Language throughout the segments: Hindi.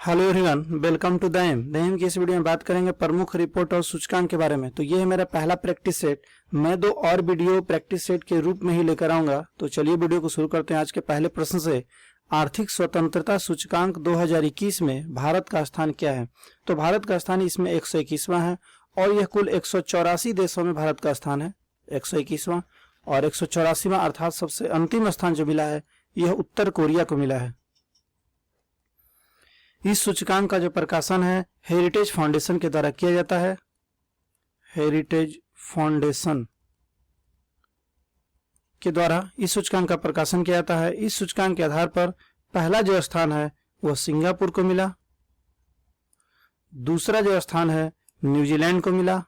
Hello everyone, welcome to the M की इस वीडियो में बात करेंगे प्रमुख रिपोर्ट और सूचकांक के बारे में। तो ये है मेरा पहला प्रैक्टिस सेट। मैं दो और वीडियो प्रैक्टिस सेट के रूप में ही लेकर आऊंगा। तो चलिए वीडियो को शुरू करते हैं आज के पहले प्रश्न से। आर्थिक स्वतंत्रता सूचकांक 2021 में भारत का स्थान क्या है? तो भारत का स्थान इसमें 121वां है और यह कुल 184 देशों में भारत का स्थान है 121वां, और 184वां अर्थात सबसे अंतिम स्थान जो मिला है यह उत्तर कोरिया को मिला है। इस सूचकांक का जो प्रकाशन है हेरिटेज फाउंडेशन के द्वारा किया जाता है। हेरिटेज फाउंडेशन के द्वारा इस सूचकांक का प्रकाशन किया जाता है। इस सूचकांक के आधार पर पहला जो स्थान है वह सिंगापुर को मिला, दूसरा जो स्थान है न्यूजीलैंड को मिला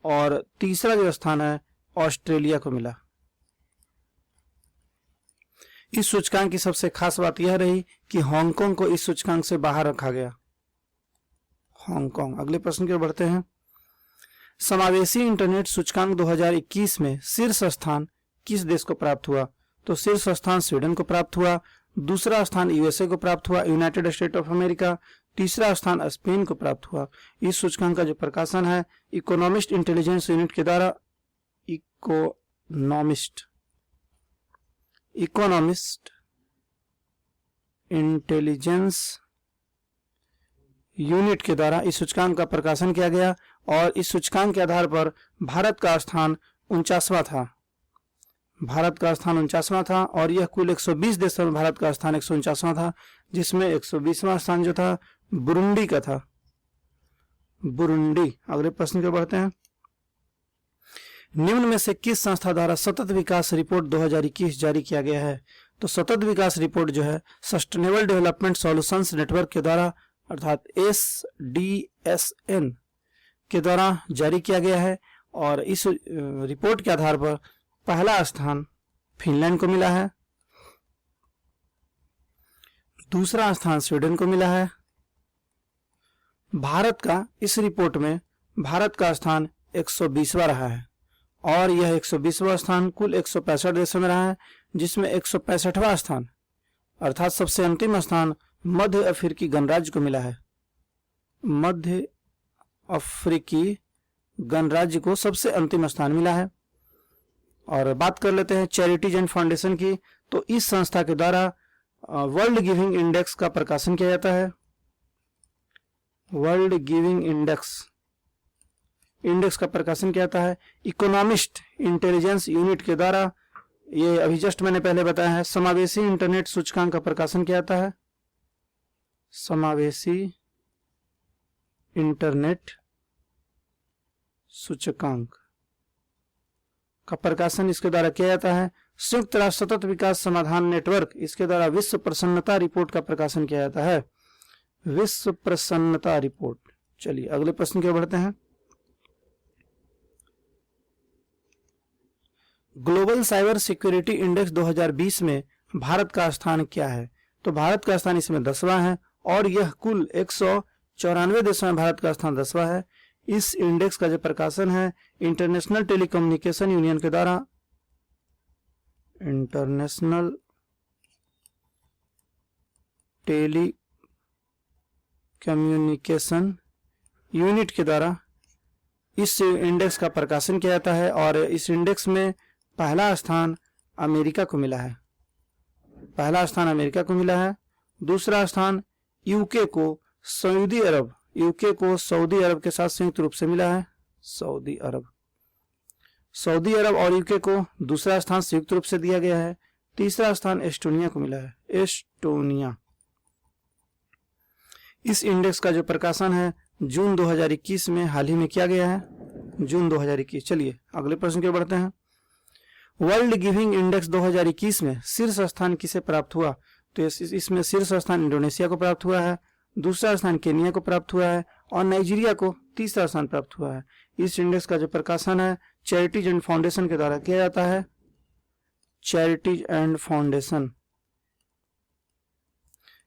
और तीसरा जो स्थान है ऑस्ट्रेलिया को मिला। इस सूचकांक की सबसे खास बात यह रही कि हांगकांग को इस सूचकांक से बाहर रखा गया। हांगकांग। अगले प्रश्न की ओर बढ़ते हैं। समावेशी इंटरनेट सूचकांक 2021 में शीर्ष स्थान किस देश को प्राप्त हुआ? तो शीर्ष स्थान स्वीडन को प्राप्त हुआ, दूसरा स्थान यूएसए को प्राप्त हुआ, यूनाइटेड स्टेट ऑफ अमेरिका, तीसरा स्थान स्पेन को प्राप्त हुआ। इस सूचकांक का जो प्रकाशन है इकोनॉमिस्ट इंटेलिजेंस यूनिट के द्वारा इकोनॉमिस्ट इंटेलिजेंस यूनिट के द्वारा इस सूचकांक का प्रकाशन किया गया और इस सूचकांक के आधार पर भारत का स्थान 49वां था। भारत का स्थान 49वां था और यह कुल 120 देशों में भारत का स्थान 149वां था, जिसमें 120वां स्थान जो था बुरुंडी का था। बुरुंडी। अगले प्रश्न की ओर बढ़ते हैं। निम्न में से किस संस्था द्वारा सतत विकास रिपोर्ट 2021 जारी किया गया है? तो सतत विकास रिपोर्ट जो है सस्टेनेबल डेवलपमेंट सॉल्यूशंस नेटवर्क के द्वारा अर्थात SDSN के द्वारा जारी किया गया है और इस रिपोर्ट के आधार पर पहला स्थान फिनलैंड को मिला है, दूसरा स्थान स्वीडन को मिला है। भारत का इस रिपोर्ट में भारत का स्थान 120वां रहा है और यह 120वां स्थान कुल 165 देशों में रहा है, जिसमें 165वां स्थान अर्थात सबसे अंतिम स्थान मध्य अफ्रीकी गणराज्य को मिला है। मध्य अफ्रीकी गणराज्य को सबसे अंतिम स्थान मिला है। और बात कर लेते हैं चैरिटीज एंड फाउंडेशन की। तो इस संस्था के द्वारा वर्ल्ड गिविंग इंडेक्स का प्रकाशन किया जाता है। वर्ल्ड गिविंग इंडेक्स का प्रकाशन किया जाता है इकोनॉमिस्ट इंटेलिजेंस यूनिट के द्वारा। ये अभी जस्ट मैंने पहले बताया है। समावेशी इंटरनेट सूचकांक का प्रकाशन किया जाता है। समावेशी इंटरनेट सूचकांक का प्रकाशन इसके द्वारा किया जाता है। संयुक्त राष्ट्र सतत विकास समाधान नेटवर्क, इसके द्वारा विश्व प्रसन्नता रिपोर्ट का प्रकाशन किया जाता है। विश्व प्रसन्नता रिपोर्ट। चलिए अगले प्रश्न की ओर बढ़ते हैं। ग्लोबल साइबर सिक्योरिटी इंडेक्स 2020 में भारत का स्थान क्या है? तो भारत का स्थान इसमें 10वां है और यह कुल 194 देशों में भारत का स्थान 10वां है। इस इंडेक्स का जो प्रकाशन है इंटरनेशनल टेलीकम्युनिकेशन यूनियन के द्वारा, इंटरनेशनल टेलीकम्युनिकेशन यूनिट के द्वारा इस इंडेक्स का प्रकाशन किया जाता है और इस इंडेक्स में पहला स्थान अमेरिका को मिला है। पहला स्थान अमेरिका को मिला है, दूसरा स्थान यूके को सऊदी अरब के साथ संयुक्त रूप से मिला है। सऊदी अरब और यूके को दूसरा स्थान संयुक्त रूप से दिया गया है। तीसरा स्थान एस्टोनिया को मिला है। एस्टोनिया। इस इंडेक्स का जो प्रकाशन है जून 2021 में हाल ही में किया गया है। जून 2021। चलिए अगले प्रश्न की ओर बढ़ते हैं। वर्ल्ड गिविंग इंडेक्स 2021 में शीर्ष स्थान किसे प्राप्त हुआ? तो इसमें शीर्ष स्थान इंडोनेशिया को प्राप्त हुआ है, दूसरा स्थान केनिया को प्राप्त हुआ है और नाइजीरिया को तीसरा स्थान प्राप्त हुआ है। इस इंडेक्स का जो प्रकाशन है चैरिटीज एंड फाउंडेशन के द्वारा किया जाता है। चैरिटीज एंड फाउंडेशन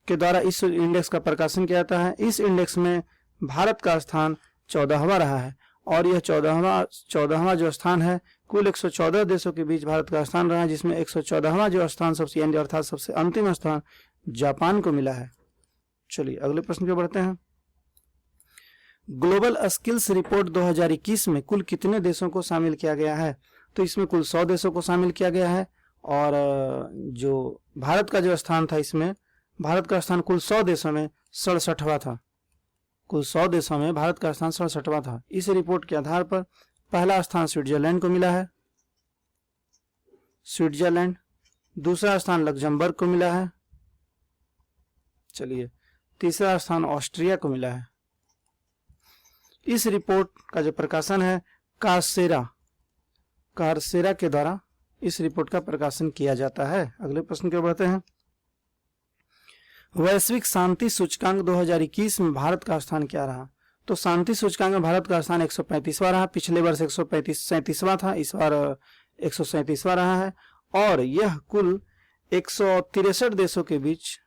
के द्वारा इस इंडेक्स का प्रकाशन किया जाता है। इस इंडेक्स में भारत का स्थान 14वां रहा है और यह 14वां जो स्थान है कुल 114 देशों के बीच भारत का स्थान रहा है, जिसमें 114वां जो स्थान सबसे अर्थात सबसे अंतिम स्थान जापान को मिला है। चलिए अगले प्रश्न पे बढ़ते हैं। ग्लोबल स्किल्स रिपोर्ट 2021 में कुल कितने देशों को शामिल किया गया है? तो इसमें कुल 100 देशों को शामिल किया गया है और जो भारत का जो स्थान था, इसमें भारत का स्थान कुल 100 देशों में 67वां था। कुल 100 देशों में भारत का स्थान 67वां था। इस रिपोर्ट के आधार पर पहला स्थान स्विट्जरलैंड को मिला है, स्विट्जरलैंड। दूसरा स्थान लग्जमबर्ग को मिला है। चलिए, तीसरा स्थान ऑस्ट्रिया को मिला है। इस रिपोर्ट का जो प्रकाशन है कारसेरा के द्वारा इस रिपोर्ट का प्रकाशन किया जाता है। अगले प्रश्न की ओर बढ़ते हैं। वैश्विक शांति सूचकांक 2021 में भारत का स्थान क्या रहा? तो शांति सूचकांक में भारत का स्थान 135वां रहा। पिछले वर्ष 137वां था, इस बार 137वां रहा है और यह कुल 163 देशों के बीच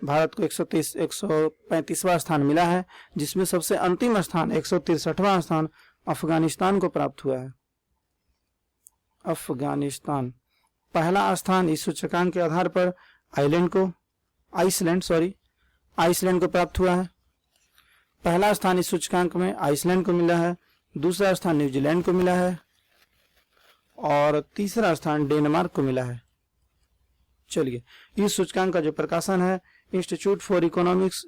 भारत को 135वां स्थान मिला है, जिसमें सबसे अंतिम स्थान 163वां स्थान अफगानिस्तान को प्राप्त हुआ है। अफगानिस्तान पहला स्थान इस सूचकांक के आधार पर आइसलैंड को प्राप्त हुआ है। पहला स्थान इस सूचकांक में आइसलैंड को मिला है, दूसरा स्थान न्यूजीलैंड को मिला है और तीसरा स्थान डेनमार्क को मिला है। चलिए, इस सूचकांक का जो प्रकाशन है institute for economics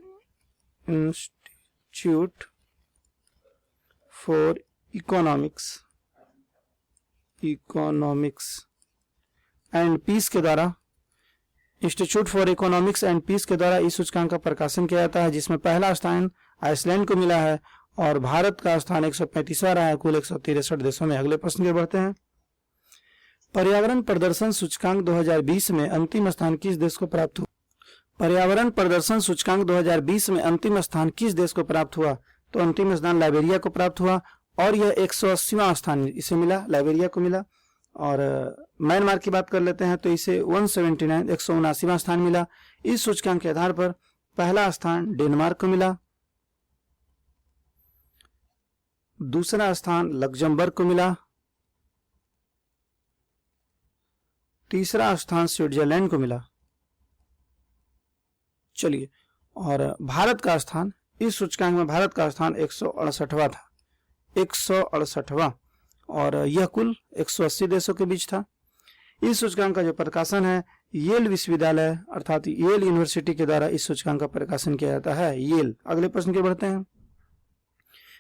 and peace के द्वारा institute for economics and peace के द्वारा इस सूचकांक का प्रकाशन किया जाता है, जिसमें पहला स्थान आइसलैंड को मिला है और भारत का स्थान 135वां रहा है कुल 163 देशों में। अगले प्रश्न की बढ़ते हैं। पर्यावरण प्रदर्शन सूचकांक 2020 में अंतिम स्थान किस देश को प्राप्त हुआ? पर्यावरण प्रदर्शन सूचकांक 2020 में अंतिम स्थान किस देश को प्राप्त हुआ? तो अंतिम स्थान लाइबेरिया को प्राप्त हुआ और यह 180वां स्थान इसे मिला, लाइबेरिया को मिला। और म्यांमार की बात कर लेते हैं तो इसे 179वां स्थान मिला। इस सूचकांक के आधार पर पहला स्थान डेनमार्क को मिला, दूसरा स्थान लग्जमबर्ग को मिला, तीसरा स्थान स्विट्जरलैंड को मिला। चलिए, और भारत का स्थान इस सूचकांक में भारत का स्थान 168वां था, 168वां, और यह कुल 180 देशों के बीच था। इस सूचकांक का जो प्रकाशन है येल विश्वविद्यालय अर्थात येल यूनिवर्सिटी के द्वारा इस सूचकांक का प्रकाशन किया जाता है, येल। अगले प्रश्न की बढ़ते हैं।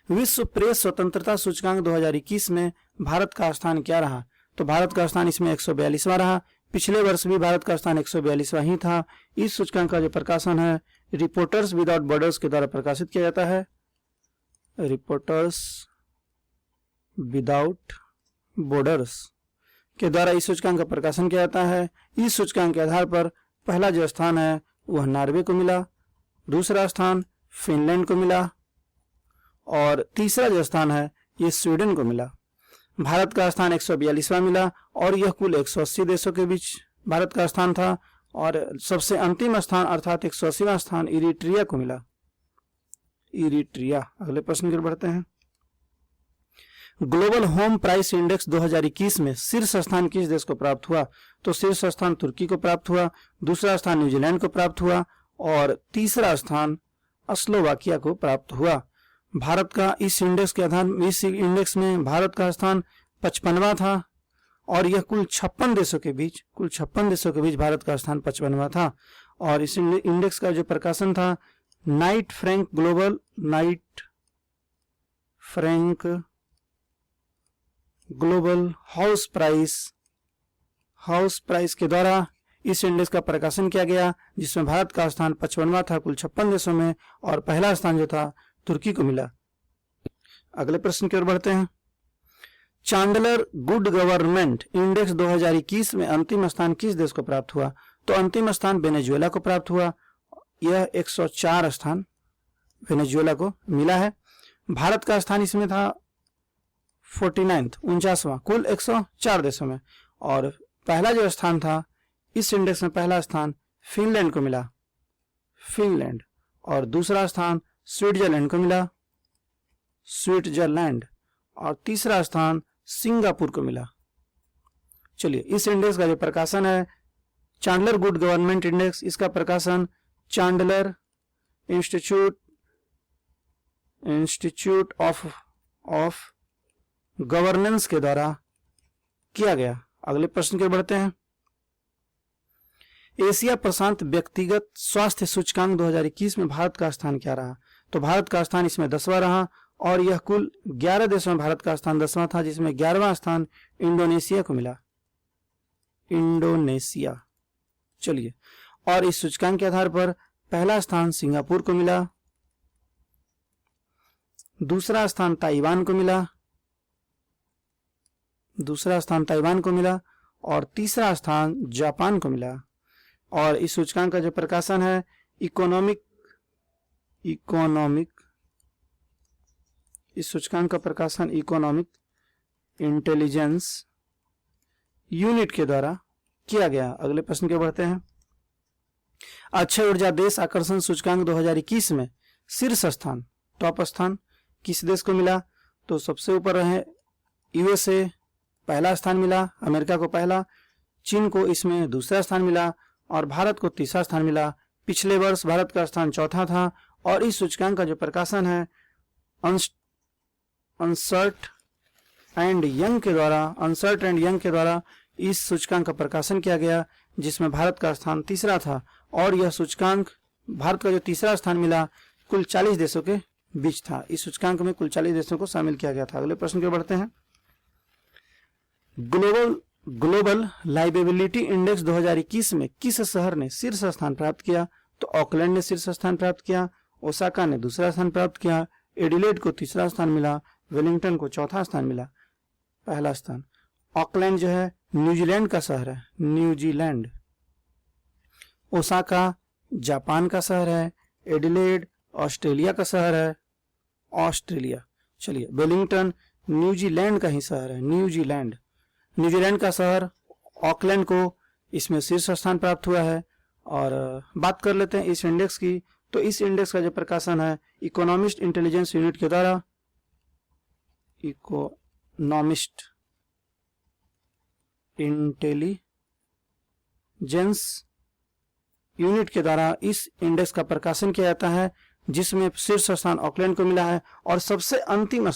विश्व प्रेस स्वतंत्रता सूचकांक 2021 में भारत का स्थान क्या रहा? तो भारत का स्थान इसमें 142वां रहा। पिछले वर्ष भी भारत का स्थान 142वां ही था। इस सूचकांक का जो प्रकाशन है रिपोर्टर्स विदाउट बॉर्डर्स के द्वारा प्रकाशित किया जाता है, रिपोर्टर्स विदाउट बॉर्डर्स के द्वारा इस सूचकांक का प्रकाशन किया जाता है। इस सूचकांक के आधार पर पहला जो स्थान है वह नॉर्वे को मिला, दूसरा स्थान फिनलैंड को मिला और तीसरा जो स्थान है ये स्वीडन को मिला। भारत का स्थान 142वां मिला और यह कुल 180 देशों के बीच भारत का स्थान था और सबसे अंतिम स्थान अर्थात 180वां स्थान इरिट्रिया को मिला, इरिट्रिया। अगले प्रश्न की ओर बढ़ते हैं। ग्लोबल होम प्राइस इंडेक्स 2021 में शीर्ष स्थान किस देश को प्राप्त हुआ? तो शीर्ष स्थान तुर्की को प्राप्त हुआ, दूसरा स्थान न्यूजीलैंड को प्राप्त हुआ और तीसरा स्थान स्लोवाकिया को प्राप्त हुआ। भारत का इस इंडेक्स के आधार इस इंडेक्स में भारत का स्थान 55वां था और यह कुल 56 देशों के बीच भारत का स्थान 55वां था। और इस इंडेक्स का जो प्रकाशन था Knight Frank global house price के द्वारा इस इंडेक्स का प्रकाशन किया गया, जिसमें भारत का स्थान 55वां था कुल 56 देशों में और पहला स्थान जो था तुर्की को मिला। अगले प्रश्न की ओर बढ़ते हैं। चांडलर गुड गवर्नमेंट इंडेक्स 2021 में अंतिम स्थान किस देश को प्राप्त हुआ? तो अंतिम स्थान वेनेजुएला को प्राप्त हुआ, यह 104 स्थान वेनेजुएला को मिला है। भारत का स्थान इसमें था 49वां कुल 104 देशों में और पहला जो स्थान था इस इंडेक्स में पहला स्थान फिनलैंड को मिला, फिनलैंड, और दूसरा स्थान स्विट्जरलैंड को मिला, स्विट्जरलैंड, और तीसरा स्थान सिंगापुर को मिला। चलिए, इस इंडेक्स का जो प्रकाशन है चांडलर गुड गवर्नमेंट इंडेक्स, इसका प्रकाशन चांडलर इंस्टीट्यूट ऑफ गवर्नेंस के द्वारा किया गया। अगले प्रश्न की ओर बढ़ते हैं। एशिया प्रशांत व्यक्तिगत स्वास्थ्य सूचकांक 2021 में भारत का स्थान क्या रहा? तो भारत का स्थान इसमें 10वां रहा और यह कुल 11 देशों में भारत का स्थान 10वां था, जिसमें 11वां स्थान इंडोनेशिया को मिला। इंडोनेशिया। चलिए, और इस सूचकांक के आधार पर पहला स्थान सिंगापुर को मिला, दूसरा स्थान ताइवान को मिला, और तीसरा स्थान जापान को मिला। और इस सूचकांक का जो प्रकाशन है इकोनॉमिक इस सूचकांक का प्रकाशन इकोनॉमिक इंटेलिजेंस यूनिट के द्वारा किया गया। अगले प्रश्न के बढ़ते हैं। अक्षय ऊर्जा देश आकर्षण सूचकांक 2021 में शीर्ष स्थान, टॉप स्थान किस देश को मिला? तो सबसे ऊपर रहे यूएसए, पहला स्थान मिला, अमेरिका को पहला, चीन को इसमें दूसरा स्थान मिला और भारत को तीसरा स्थान मिला। पिछले वर्ष भारत का स्थान चौथा था। और इस सूचकांक का जो प्रकाशन है अनसर्ट एंड यंग के द्वारा इस सूचकांक का प्रकाशन किया गया, जिसमें भारत का स्थान तीसरा था। और यह सूचकांक, भारत का जो तीसरा स्थान मिला, कुल 40 देशों के बीच था। इस सूचकांक में कुल 40 देशों को शामिल किया गया था। अगले प्रश्न की ओर बढ़ते हैं। ग्लोबल लाइवेबिलिटी इंडेक्स 2021 में किस शहर ने शीर्ष स्थान प्राप्त किया? तो ऑकलैंड ने शीर्ष स्थान प्राप्त किया, ओसाका ने दूसरा स्थान प्राप्त किया, एडिलेड को तीसरा स्थान मिला, वेलिंगटन को चौथा स्थान मिला। पहला स्थान ऑकलैंड जो है न्यूजीलैंड का शहर है, न्यूजीलैंड। ओसाका जापान का शहर है, एडिलेड ऑस्ट्रेलिया का शहर है, ऑस्ट्रेलिया। चलिए, वेलिंगटन न्यूजीलैंड का ही शहर है, न्यूजीलैंड का शहर ऑकलैंड को इसमें शीर्ष स्थान प्राप्त हुआ है। और बात कर लेते हैं इस इंडेक्स की। तो इस इंडेक्स का जो प्रकाशन है इकोनॉमिस्ट इंटेलिजेंस यूनिट के द्वारा, इकोनॉमिस्ट इंटेलिजेंस यूनिट के द्वारा इस इंडेक्स का प्रकाशन किया जाता है, जिसमें शीर्ष स्थान ऑकलैंड को मिला है और सबसे अंतिम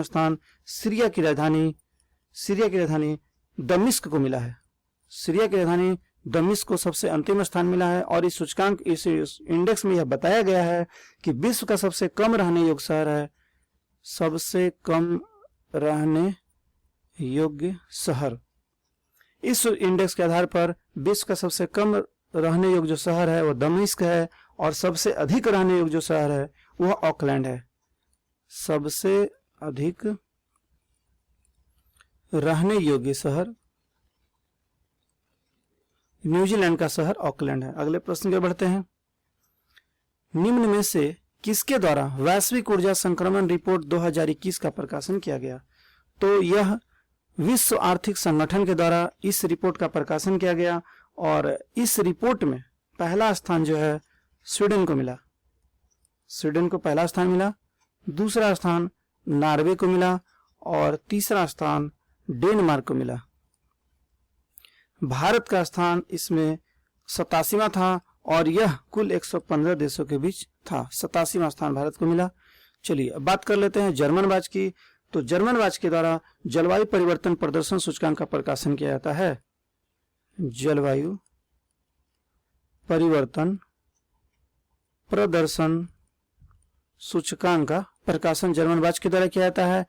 स्थान सीरिया की राजधानी दमिश्क को मिला है। सीरिया की राजधानी दमिश्क को सबसे अंतिम स्थान मिला है। और इस सूचकांक, इस इंडेक्स में यह बताया गया है कि विश्व का सबसे कम रहने योग्य शहर है, सबसे कम रहने योग्य शहर। इस इंडेक्स के आधार पर विश्व का सबसे कम रहने योग्य जो शहर है वो दमिश्क है, और सबसे अधिक रहने योग्य जो शहर है वह ऑकलैंड है। सबसे अधिक रहने योग्य शहर न्यूजीलैंड का शहर ऑकलैंड है। अगले प्रश्न की ओर बढ़ते हैं। निम्न में से किसके द्वारा वैश्विक ऊर्जा संक्रमण रिपोर्ट 2021 का प्रकाशन किया गया? तो यह विश्व आर्थिक संगठन के द्वारा इस रिपोर्ट का प्रकाशन किया गया। और इस रिपोर्ट में पहला स्थान जो है स्वीडन को मिला, स्वीडन को पहला स्थान मिला, दूसरा स्थान नॉर्वे को मिला और तीसरा स्थान डेनमार्क को मिला। भारत का स्थान इसमें 87वां था और यह कुल 115 देशों के बीच था। 87वां स्थान भारत को मिला। चलिए, अब बात कर लेते हैं जर्मन वाच की। तो जर्मन वाच के द्वारा जलवायु परिवर्तन प्रदर्शन सूचकांक का प्रकाशन किया जाता है। जलवायु परिवर्तन प्रदर्शन सूचकांक का प्रकाशन जर्मन वाच के द्वारा किया जाता है।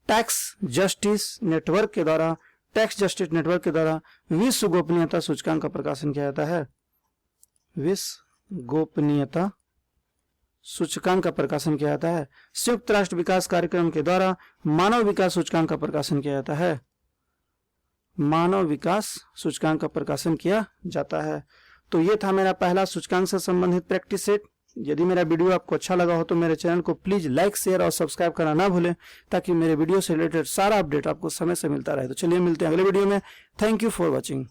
टैक्स जस्टिस नेटवर्क के द्वारा विश्व गोपनीयता सूचकांक का प्रकाशन किया जाता है। विश्व गोपनीयता सूचकांक का प्रकाशन किया जाता है। संयुक्त राष्ट्र विकास कार्यक्रम के द्वारा मानव विकास सूचकांक का प्रकाशन किया जाता है। मानव विकास सूचकांक का प्रकाशन किया जाता है। तो ये था मेरा पहला सूचकांक से संबंधित प्रैक्टिस सेट। यदि मेरा वीडियो आपको अच्छा लगा हो तो मेरे चैनल को प्लीज लाइक, शेयर और सब्सक्राइब करना ना भूलें, ताकि मेरे वीडियो से रिलेटेड सारा अपडेट आपको समय से मिलता रहे। तो चलिए मिलते हैं अगले वीडियो में। Thank you for watching.